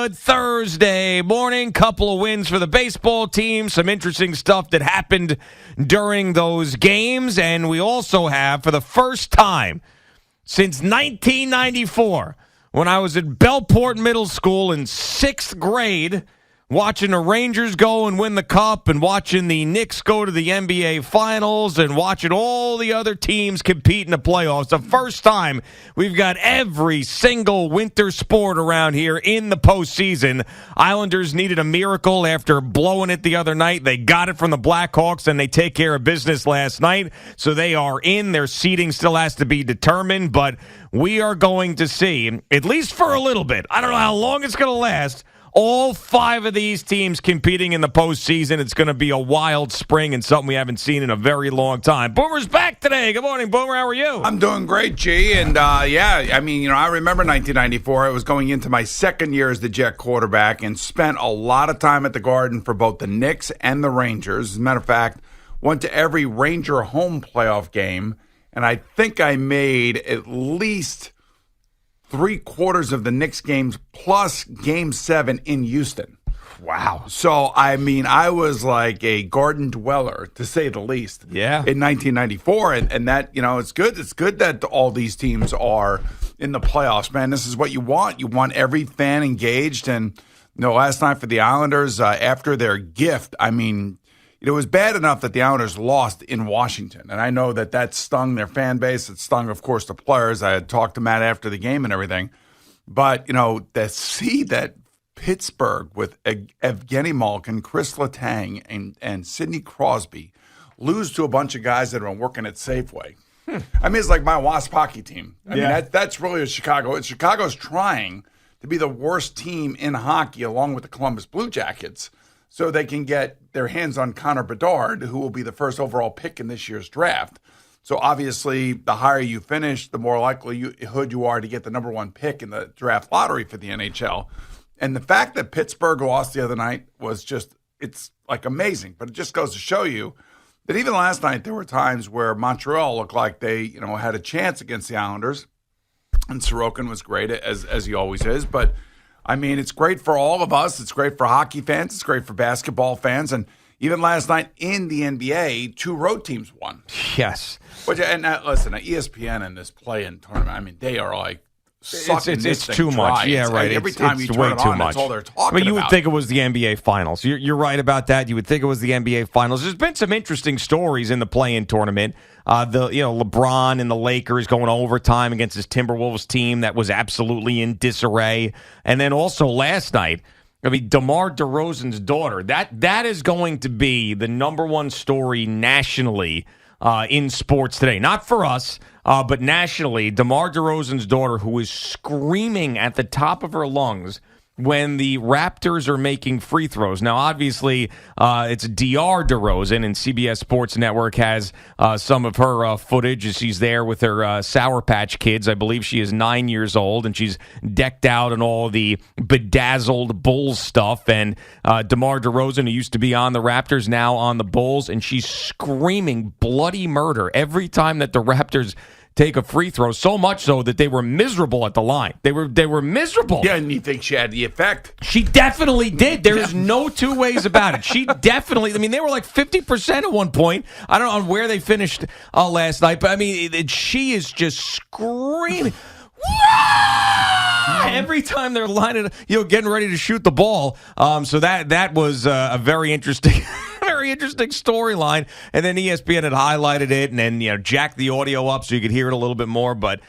good Thursday morning. Couple of wins for the baseball team. Some interesting stuff that happened during those games. And we also have, for the first time since 1994, when I was at Bellport Middle School in 6th grade, watching the Rangers go and win the Cup and watching the Knicks go to the NBA Finals and watching all the other teams compete in the playoffs. The first time we've got every single winter sport around here in the postseason. Islanders needed a miracle after blowing it the other night. They got it from the Blackhawks, and they take care of business last night. So they are in. Their seeding still has to be determined, but we are going to see, at least for a little bit, I don't know how long it's going to last, all 5 of these teams competing in the postseason. It's going to be a wild spring and something we haven't seen in a very long time. Boomer's back today. Good morning, Boomer. How are you? I'm doing great, G. And, I remember 1994. I was going into my second year as the Jet quarterback and spent a lot of time at the Garden for both the Knicks and the Rangers. As a matter of fact, went to every Ranger home playoff game, and I think I made at least 3/4 of the Knicks games plus Game 7 in Houston. Wow. So, I was like a Garden dweller, to say the least. Yeah. In 1994. And that, it's good. It's good that all these teams are in the playoffs, man. This is what you want. You want every fan engaged. And, last night for the Islanders, after their gift, it was bad enough that the Islanders lost in Washington. And I know that stung their fan base. It stung, of course, the players. I had talked to Matt after the game and everything. But, to see that Pittsburgh with Evgeny Malkin, Chris Letang, and Sidney Crosby lose to a bunch of guys that have been working at Safeway. It's like my Wasp hockey team. That's really what Chicago is. Chicago's trying to be the worst team in hockey along with the Columbus Blue Jackets, so they can get their hands on Connor Bedard, who will be the first overall pick in this year's draft. So obviously, the higher you finish, the more likelihood you are to get the number 1 pick in the draft lottery for the NHL. And the fact that Pittsburgh lost the other night was it's like amazing. But it just goes to show you that even last night, there were times where Montreal looked like they, had a chance against the Islanders. And Sorokin was great, as he always is. But it's great for all of us. It's great for hockey fans. It's great for basketball fans. And even last night in the NBA, 2 road teams won. Yes. Listen, ESPN in this play-in tournament, they are like sucking it's too much. Yeah, right. Every time you turn it on, that's all they're talking about. You would think it was the NBA Finals. You're right about that. You would think it was the NBA Finals. There's been some interesting stories in the play-in tournament. LeBron and the Lakers going overtime against his Timberwolves team that was absolutely in disarray. And then also last night, DeMar DeRozan's daughter. That is going to be the number 1 story nationally in sports today. Not for us, but nationally. DeMar DeRozan's daughter, who is screaming at the top of her lungs when the Raptors are making free throws. Now, obviously, it's DR DeRozan, and CBS Sports Network has some of her footage as she's there with her Sour Patch Kids. I believe she is 9 years old, and she's decked out in all the bedazzled Bulls stuff. And DeMar DeRozan, who used to be on the Raptors, now on the Bulls, and she's screaming bloody murder every time that the Raptors take a free throw, so much so that they were miserable at the line. They were miserable. Yeah, and you think she had the effect? She definitely did. There is no 2 ways about it. She definitely, they were like 50% at one point. I don't know where they finished last night, but she is just screaming. Every time they're lining, getting ready to shoot the ball. So that was a very interesting storyline. And then ESPN had highlighted it and then jacked the audio up so you could hear it a little bit more. But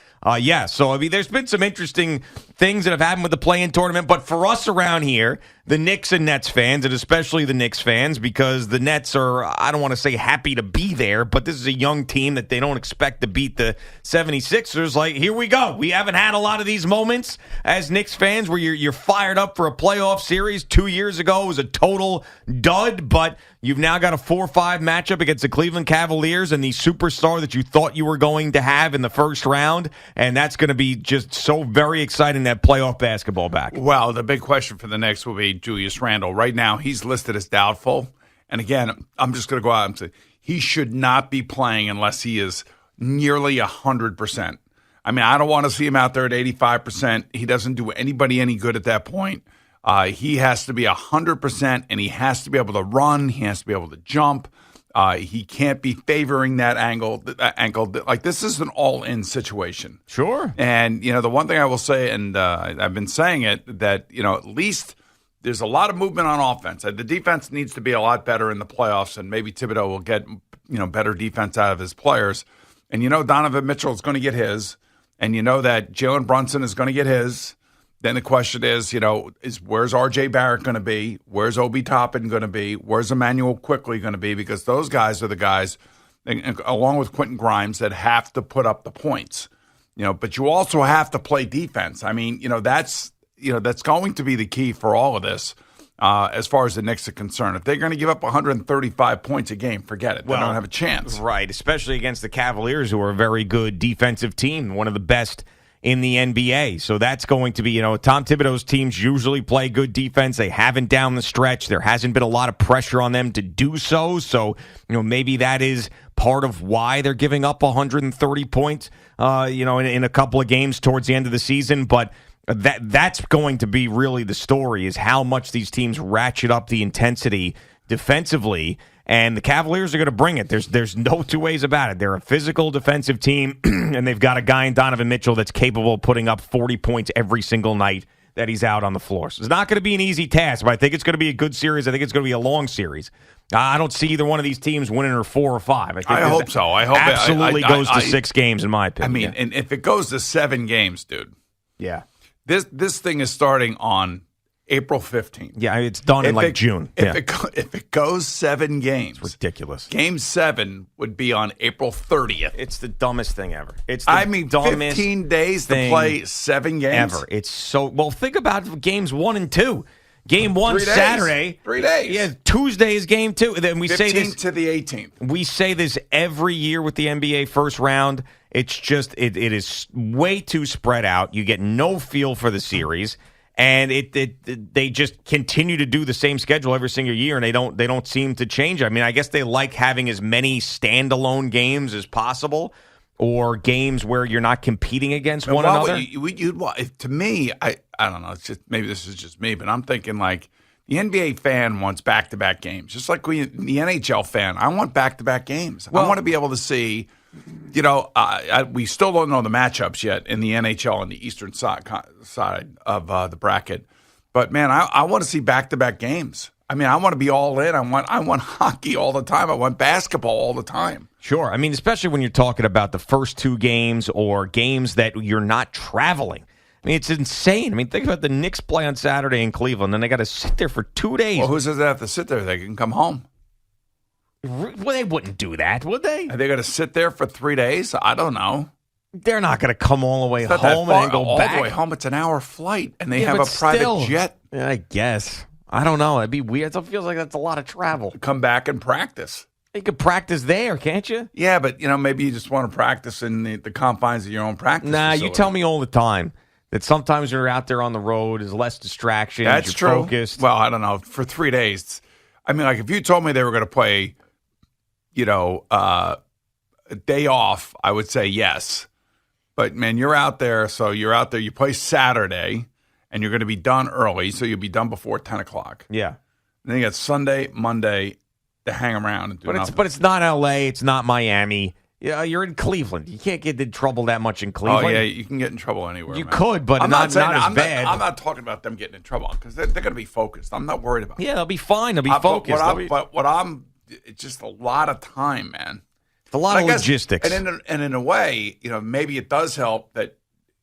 so there's been some interesting things that have happened with the play-in tournament. But for us around here, the Knicks and Nets fans, and especially the Knicks fans, because the Nets are, I don't want to say happy to be there, but this is a young team that they don't expect to beat the 76ers. Like, here we go. We haven't had a lot of these moments as Knicks fans where you're fired up for a playoff series. 2 years ago, it was a total dud, but you've now got a 4-5 matchup against the Cleveland Cavaliers and the superstar that you thought you were going to have in the first round, and that's going to be just so very exciting to have playoff basketball back. Well, the big question for the Knicks will be Julius Randle. Right now, he's listed as doubtful. And again, I'm just going to go out and say he should not be playing unless he is nearly 100%. I don't want to see him out there at 85%. He doesn't do anybody any good at that point. He has to be 100%, and he has to be able to run. He has to be able to jump. He can't be favoring that ankle. Like, this is an all-in situation. Sure. And, the one thing I will say, and I've been saying it, that, at least there's a lot of movement on offense. The defense needs to be a lot better in the playoffs, and maybe Thibodeau will get, better defense out of his players. And Donovan Mitchell is going to get his, and that Jalen Brunson is going to get his. Then the question is, where's R.J. Barrett going to be? Where's Obi Toppin going to be? Where's Emmanuel Quickly going to be? Because those guys are the guys, along with Quentin Grimes, that have to put up the points. But you also have to play defense. I mean, that's going to be the key for all of this. As far as the Knicks are concerned. If they're going to give up 135 points a game, forget it. They don't have a chance. Right, especially against the Cavaliers, who are a very good defensive team, one of the best in the NBA. So that's going to be, Tom Thibodeau's teams usually play good defense. They haven't down the stretch. There hasn't been a lot of pressure on them to do so. So, maybe that is part of why they're giving up 130 points, in a couple of games towards the end of the season. But that's going to be really the story, is how much these teams ratchet up the intensity defensively. And the Cavaliers are going to bring it. There's no two ways about it. They're a physical defensive team, and they've got a guy in Donovan Mitchell that's capable of putting up 40 points every single night that he's out on the floor. So it's not going to be an easy task, but I think it's going to be a good series. I think it's going to be a long series. I don't see either one of these teams winning or 4 or 5. I hope so. I hope absolutely goes to 6 games, in my opinion. And if it goes to 7 games, dude. Yeah. This thing is starting on April 15th. Yeah, it's done in June. If it goes 7 games. It's ridiculous. Game 7 would be on April 30th. It's the dumbest thing ever. It's the dumbest 15 days to play 7 games? Ever. It's so... Well, think about games 1 and 2. Game 1 Saturday. 3 days. Yeah, Tuesday is game 2. Then we say this 15th to the 18th. We say this every year with the NBA first round. It's just it is way too spread out. You get no feel for the series, and they just continue to do the same schedule every single year, and they don't seem to change. I mean, I guess they like having as many standalone games as possible, or games where you're not competing against one another. To me, I don't know. It's just, maybe this is just me, but I'm thinking like the NBA fan wants back-to-back games, just like the NHL fan. I want back-to-back games. I want to be able to see. We still don't know the matchups yet in the NHL and the eastern side of the bracket. But, man, I want to see back-to-back games. I mean, I want to be all in. I want hockey all the time. I want basketball all the time. Sure. I mean, especially when you're talking about the first 2 games or games that you're not traveling. I mean, it's insane. I mean, think about the Knicks play on Saturday in Cleveland, and they got to sit there for 2 days. Well, who says they have to sit there? They can come home. Well, they wouldn't do that, would they? Are they going to sit there for 3 days? I don't know. They're not going to come all the way home and then go back. All the way home, it's an hour flight, and they have a private jet. I guess. I don't know. It'd be weird. It feels like that's a lot of travel. Come back and practice. You could practice there, can't you? Yeah, but maybe you just want to practice in the confines of your own practice facility. You tell me all the time that sometimes you're out there on the road, there's less distraction. That's you're true. Focused. Well, I don't know. For 3 days, I mean, like if you told me they were going to play, a day off, I would say yes. But, man, you're out there. So you're out there. You play Saturday, and you're going to be done early. So you'll be done before 10 o'clock. Yeah. And then you got Sunday, Monday to hang around and do nothing. But it's not L.A. It's not Miami. Yeah, you're in Cleveland. You can't get in trouble that much in Cleveland. Oh, yeah, you can get in trouble anywhere. You could, but not as bad. I'm not talking about them getting in trouble because they're going to be focused. I'm not worried about it. Yeah, they'll be fine. They'll be focused. It's just a lot of time, man. It's a lot of logistics. And in a way, maybe it does help that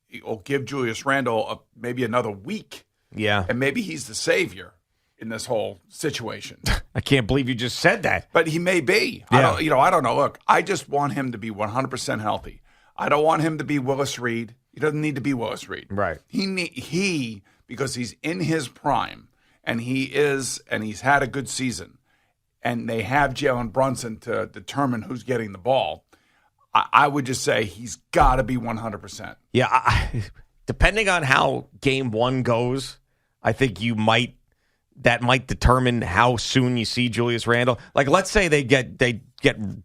it'll give Julius Randle maybe another week. Yeah. And maybe he's the savior in this whole situation. I can't believe you just said that. But he may be. Yeah. I don't know. Look, I just want him to be 100% healthy. I don't want him to be Willis Reed. He doesn't need to be Willis Reed. Right. He because he's in his prime and he's had a good season. And they have Jalen Brunson to determine who's getting the ball. I would just say he's got to be 100%. Yeah, depending on how Game 1 goes, I think that might determine how soon you see Julius Randle. Like, let's say they get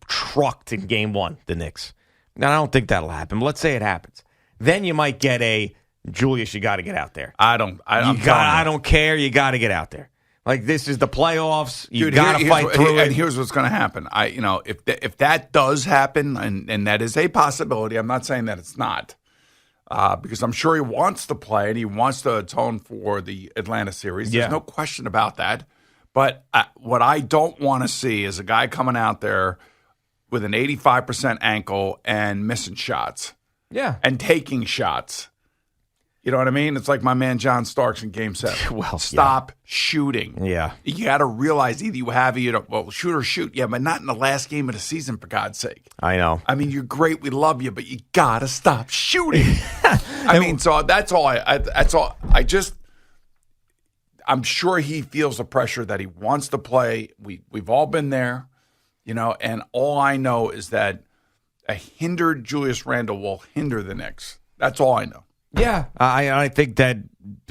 trucked in Game 1, the Knicks. Now, I don't think that'll happen, but let's say it happens. Then you might get a Julius, you got to get out there. I don't care. You got to get out there. Like, this is the playoffs. You Dude, got to fight through it. And here's what's going to happen. If that does happen, and that is a possibility, I'm not saying that it's not, because I'm sure he wants to play and he wants to atone for the Atlanta series. There's no question about that. But what I don't want to see is a guy coming out there with an 85% ankle and missing shots. Yeah. And taking shots. You know what I mean? It's like my man John Starks in Game 7. Well, Stop shooting. Yeah. You got to realize either you have it, you don't, well, shoot or shoot. Yeah, but not in the last game of the season, for God's sake. I know. I mean, you're great. We love you, but you got to stop shooting. I mean, so that's all. I'm sure he feels the pressure that he wants to play. We've all been there, and all I know is that a hindered Julius Randle will hinder the Knicks. That's all I know. Yeah, I think that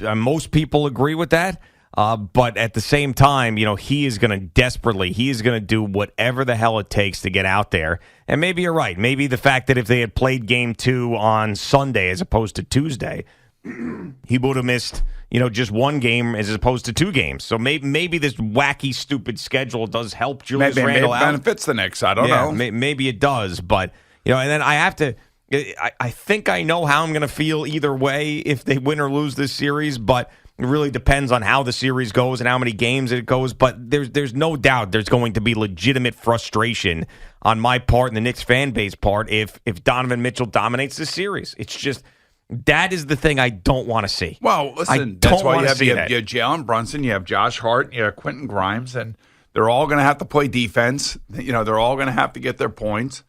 most people agree with that. But at the same time, he is going to do whatever the hell it takes to get out there. And maybe you're right. Maybe the fact that if they had played game 2 on Sunday as opposed to Tuesday, he would have missed, just one game as opposed to 2 games. So maybe this wacky, stupid schedule does help Julius Randle out. Maybe it benefits the Knicks. I don't know. Maybe it does. But, and then I have to... I think I know how I'm going to feel either way if they win or lose this series, but it really depends on how the series goes and how many games it goes. But there's no doubt there's going to be legitimate frustration on my part and the Knicks fan base part if Donovan Mitchell dominates this series. It's just that is the thing I don't want to see. Well, listen, that's why you have Jalen Brunson, you have Josh Hart, you have Quentin Grimes, and they're all going to have to play defense. They're all going to have to get their points.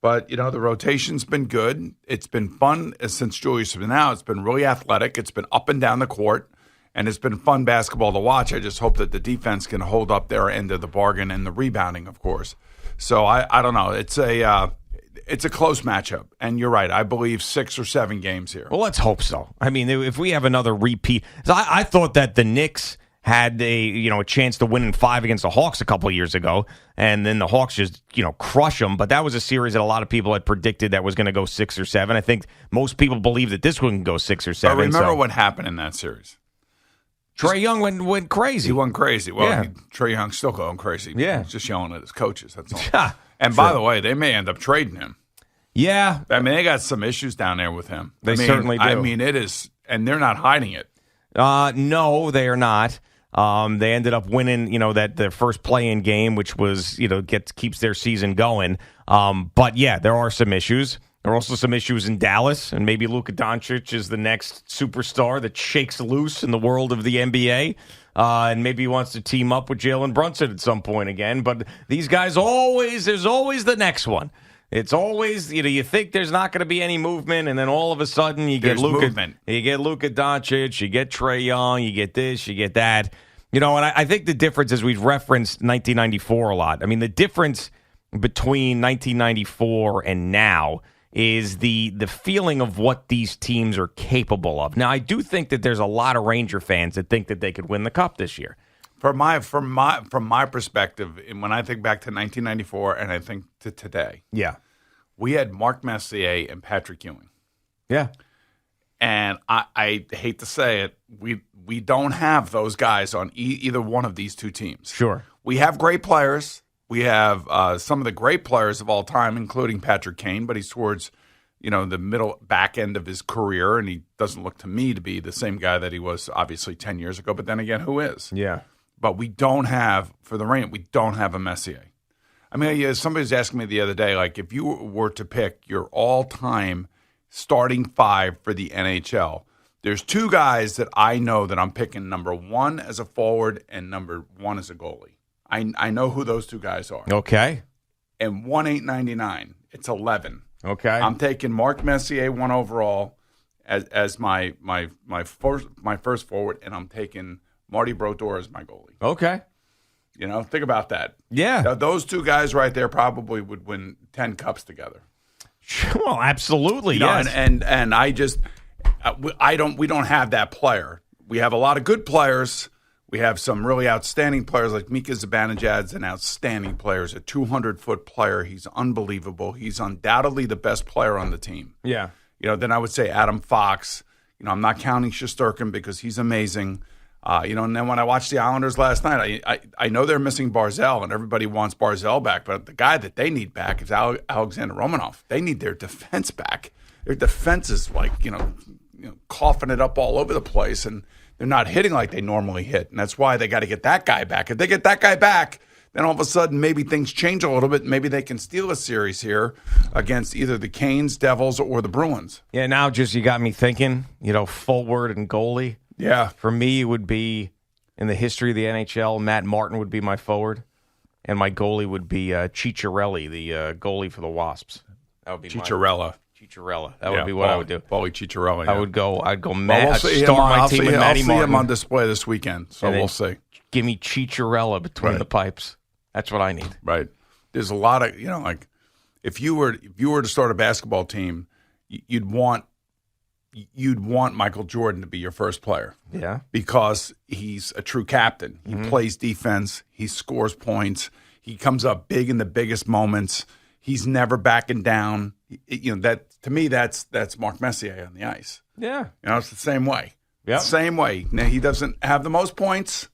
But, the rotation's been good. It's been fun since Julius has been out. It's been really athletic. It's been up and down the court, and it's been fun basketball to watch. I just hope that the defense can hold up their end of the bargain and the rebounding, of course. So I don't know. It's a close matchup, and you're right. I believe 6 or 7 games here. Well, let's hope so. I mean, if we have another repeat, I thought that the Knicks had a chance to win in 5 against the Hawks a couple of years ago, and then the Hawks just crush them. But that was a series that a lot of people had predicted that was going to go 6 or 7. I think most people believe that this one can go 6 or 7. But remember what happened in that series? Trae Young went crazy. He went crazy. Well, Trae Young's still going crazy. Yeah, he's just yelling at his coaches. That's all. And by the way, they may end up trading him. Yeah, I mean they got some issues down there with him. They certainly do. I mean it is, and they're not hiding it. No, they are not. They ended up winning, their first play-in game, which was, keeps their season going. But yeah, there are some issues. There are also some issues in Dallas, and maybe Luka Doncic is the next superstar that shakes loose in the world of the NBA. And maybe he wants to team up with Jalen Brunson at some point again. But these guys there's always the next one. It's always, you think there's not going to be any movement, and then all of a sudden you get Luka Doncic, you get Trae Young, you get this, you get that. And I think the difference is we've referenced 1994 a lot. I mean, the difference between 1994 and now is the feeling of what these teams are capable of. Now, I do think that there's a lot of Ranger fans that think that they could win the Cup this year. From my perspective, and when I think back to 1994 and I think to today, we had Mark Messier and Patrick Ewing. Yeah. And I hate to say it, we don't have those guys on either one of these two teams. Sure. We have great players. We have some of the great players of all time, including Patrick Kane, but he's towards the middle back end of his career, and he doesn't look to me to be the same guy that he was obviously 10 years ago. But then again, who is? Yeah. But we don't have, for the Rain, we don't have a Messier. I mean, somebody was asking me the other day, like, if you were to pick your all-time starting 5 for the NHL, there's 2 guys that I know that I'm picking number 1 as a forward and number 1 as a goalie. I know who those 2 guys are. Okay. And 1/899. It's 11. Okay. I'm taking Mark Messier 1 overall as my first forward, and I'm taking Marty Brodeur as my goalie. Okay. Think about that. Yeah. Now, those 2 guys right there probably would win 10 cups together. Well, absolutely. Yes. And I just we don't have that player. We have a lot of good players. We have some really outstanding players like Mika Zibanejad's an outstanding player. He's a 200-foot player. He's unbelievable. He's undoubtedly the best player on the team. Yeah. Then I would say Adam Fox I'm not counting Shesterkin because he's amazing. And then when I watched the Islanders last night, I know they're missing Barzal, and everybody wants Barzal back, but the guy that they need back is Alexander Romanov. They need their defense back. Their defense is coughing it up all over the place, and they're not hitting like they normally hit, and that's why they got to get that guy back. If they get that guy back, then all of a sudden maybe things change a little bit. Maybe they can steal a series here against either the Canes, Devils, or the Bruins. Yeah, now just you got me thinking, forward and goalie. Yeah. For me, it would be, in the history of the NHL, Matt Martin would be my forward, and my goalie would be Ciccarelli, the goalie for the Wasps. That would be Ciccarella. That would be what I would do. Paulie Ciccarelli. Yeah. I'd go Matt. I'll see him on display this weekend, so we'll see. Give me Ciccarella between the pipes. That's what I need. Right. There's a lot of, if you were to start a basketball team, you'd want Michael Jordan to be your first player. Yeah. Because he's a true captain. He plays defense. He scores points. He comes up big in the biggest moments. He's never backing down. That to me, that's Mark Messier on the ice. Yeah. It's the same way. Yeah. Same way. Now, he doesn't have the most points,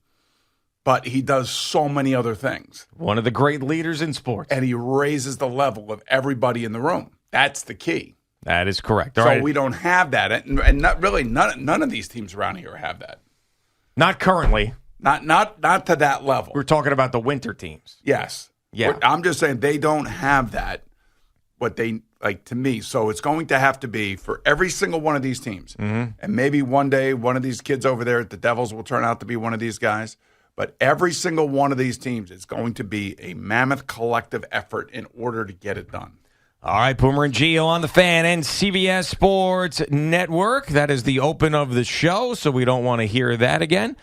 but he does so many other things. One of the great leaders in sports. And he raises the level of everybody in the room. That's the key. That is correct. All right. We don't have that. And not really, none of these teams around here have that. Not currently. Not to that level. We're talking about the winter teams. Yes. Yeah. I'm just saying they don't have that, what they like to me. So it's going to have to be for every single one of these teams. And maybe one day one of these kids over there at the Devils will turn out to be one of these guys. But every single one of these teams is going to be a mammoth collective effort in order to get it done. All right, Boomer and Gio on the Fan and CBS Sports Network. That is the open of the show, so we don't want to hear that again.